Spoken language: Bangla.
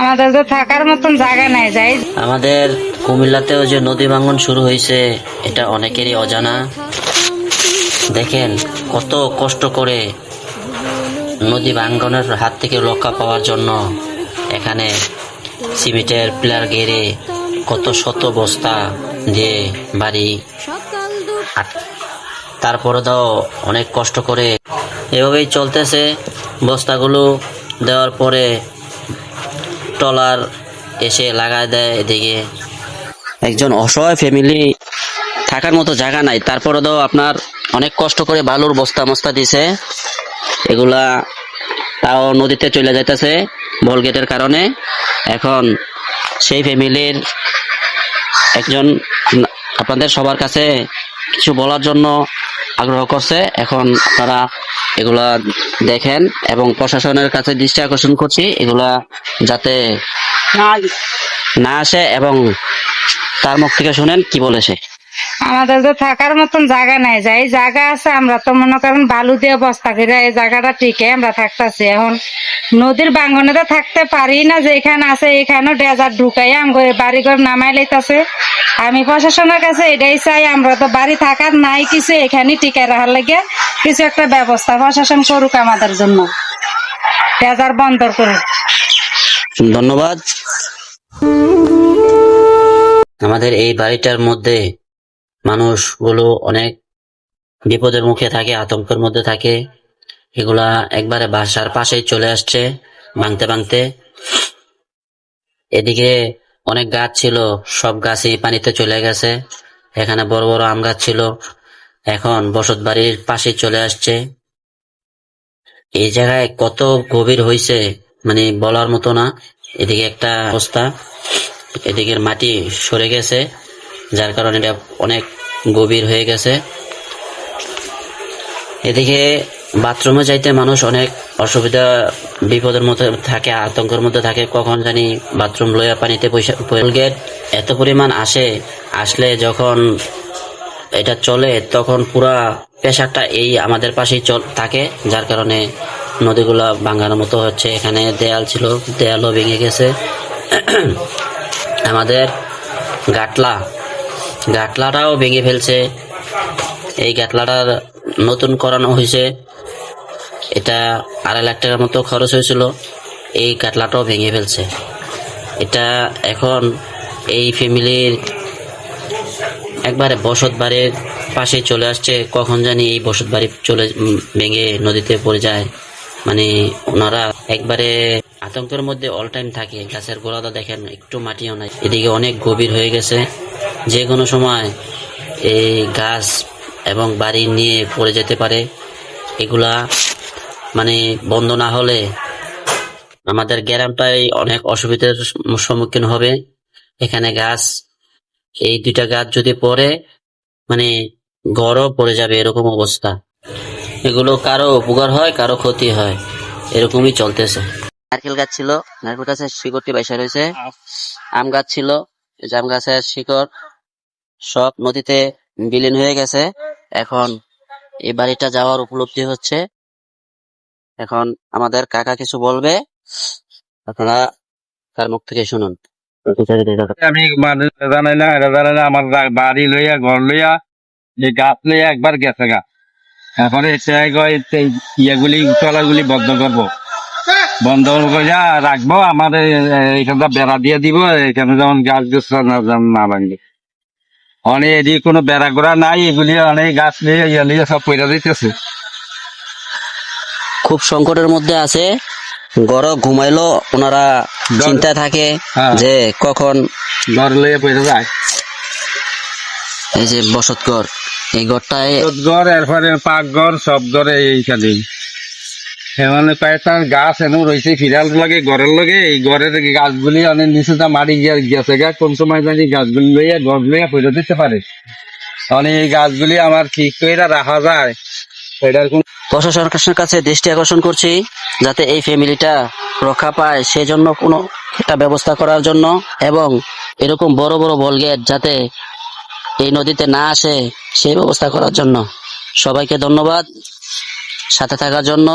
আমাদের তো থাকার মতন জায়গা নাই। যাই আমাদের কুমিল্লাতেও যে নদী ভাঙন শুরু হয়েছে এটা অনেকেরই অজানা। দেখেন কত কষ্ট করে নদী ভাঙনের হাত থেকে রক্ষা পাওয়ার জন্য এখানে সিমেন্টের পিলার গেড়ে কত শত বস্তা দিয়ে বাড়ি তারপরে দাও অনেক কষ্ট করে এভাবেই চলতেছে। বস্তাগুলো দেওয়ার পরে ট্রলার এসে লাগায় দেয়। এদিকে একজন অসহায় ফ্যামিলি থাকার মতো জায়গা নাই, তারপরে দাও আপনার অনেক কষ্ট করে বালুর বস্তা মস্তা দিছে, এগুলা তাও নদীতে চলে যাইতেছে বল গেটের কারণে। এখন সেই ফ্যামিলির একজন আপনাদের সবার কাছে কিছু বলার জন্য আগ্রহ করছে। এখন আপনারা এগুলা দেখেন এবং প্রশাসনের কাছে দৃষ্টি আকর্ষণ করছি এগুলা যাতে না আসে এবং তার মুখ থেকে শুনেন কি বলেছে। আমাদের তো থাকার মতন জায়গা নাই। যাই জায়গা আছে আমরা তো মনে করেন বালু দিয়ে বস্তা করে এই জায়গাটা টিকে আমরা থাকতেছি। এখন নদীর বাঙ্গনে তো থাকতে পারি না, যেখানে আছে এখানেও ডেজার ঢুকাই আমাকে বাড়িঘর নামাই লাইতেছে। আমি প্রশাসনের কাছে এটাই চাই, আমরা তো বাড়ি থাকার নাই কিছু, এখানে টিকে রাখার লাগে কিছু একটা ব্যবস্থা প্রশাসন করুক আমাদের জন্য, ডেজার বন্দর করুক। ধন্যবাদ। আমাদের এই বাড়িটার মধ্যে মানুষগুলো অনেক বিপদের মুখে থাকে, আতঙ্কের মধ্যে থাকে। এগুলা একবারে বাসার পাশেই চলে আসছে ভাঙতে ভাঙতে। এদিকে অনেক গাছ ছিল, সব গাছই পানিতে চলে গেছে। এখানে বড় বড় আম গাছ ছিল, এখন বসত বাড়ির পাশেই চলে আসছে। এই জায়গায় কত গভীর হয়েছে মানে বলার মতো না। এদিকে একটা অবস্থা, এদিকের মাটি সরে গেছে যার কারণে এটা অনেক গভীর হয়ে গেছে। এদিকে বাথরুমে যাইতে মানুষ অনেক অসুবিধা বিপদের মধ্যে থাকে, আতঙ্কের মধ্যে থাকে, কখন জানি বাথরুম লইয়া পানিতে পয়সা গেট এত পরিমাণ আসলে যখন এটা চলে তখন পুরা প্রেসারটা এই আমাদের পাশেই থাকে, যার কারণে নদীগুলা ভাঙানোর মতো হচ্ছে। এখানে দেয়াল ছিল, দেয়ালও ভেঙে গেছে। আমাদের গাটলাটাও ভেঙে ফেলছে। এই গাটলাটার নতুন করানো হয়েছে, এটা 2.5 লাখ টাকার মতো খরচ হয়েছিল। এই গাটলাটাও ভেঙে ফেলছে। এটা এখন এই ফ্যামিলির একবারে বসত বাড়ির পাশে চলে আসছে, কখন জানি এই বসত বাড়ি ভেঙে নদীতে পড়ে যায়। মানে ওনারা একবারে আতঙ্কের মধ্যে অল টাইম থাকে। গাছের গোড়াটা দেখেন একটু মাটিও নাই, এদিকে অনেক গভীর হয়ে গেছে, যে কোনো সময় এই গাছ এবং বাড়ি নিয়ে পড়ে যেতে পারে। এগুলা মানে বন্ধ না হলে আমাদের গ্রামটাই অনেক অসুবিধার সম্মুখীন হবে। এখানে গাছ, এই 2টা গাছ যদি পড়ে মানে ঘরও পড়ে যাবে, এরকম অবস্থা। এগুলো কারো উপকার হয় কারো ক্ষতি হয়, এরকমই চলতেছে। নারকেল গাছ ছিল, নারকেল গাছের শিকড়টি বাইসা রয়েছে। আম গাছ ছিল, জাম গাছের শিকড় সব নদীতে বিলীন হয়ে গেছে। এখন এই বাড়িটা যাওয়ার উপলব্ধি হচ্ছে। এখন আমাদের কাকা কিছু বলবে, আপনারা তার মুখ থেকে শুনুন। আমি মানুষ জানাই না, এটা জানাই না, আমার বাড়ি লইয়া ঘর লইয়া যে গাছ লইয়া একবার গেছে গা। এখন ইয়েগুলি তলাগুলি বন্ধ করবো, বন্ধ করে রাখবো। আমার এখানটা বেড়া দিয়ে দিব, এখানে যেমন গাছ গাছ না ভাঙবে। অনেক এদিকে কোনো বেড়া গোড়া নাই, এগুলি অনেক গাছ নিয়ে ইয়ে নিয়ে সব পয়সা দিতেছে। খুব সংকটের মধ্যে আছে, ঘর ঘুমাইলো ওনারা চিন্তায় থাকে যে কখন ঘর লইয়া পয়সা যায়। এই যে বসত ঘর, এই ঘরটায় ঘর, এরপরে পাক ঘর, সব ঘরে এইখানে মানে কয়েকটা গাছ এনে রয়েছে ফিরাল লাগে ঘরের লগে। এই ঘরের গাছগুলি অনেক নিচে মারি গেছে গা, কোন সময় জানি গাছগুলি লইয়া ঘর লইয়া পয়সা দিতে পারে। অনেক এই গাছগুলি আমার ঠিক করে রাখা যায়। এটার কোন প্রশাসনের কাছে দৃষ্টি আকর্ষণ করছি যাতে এই ফ্যামিলিটা রক্ষা পায়, সেজন্য কোনো একটা ব্যবস্থা করার জন্য, এবং এরকম বড় বড় বল গেট যাতে এই নদীতে না আসে সেই ব্যবস্থা করার জন্য। সবাইকে ধন্যবাদ সাথে থাকার জন্য।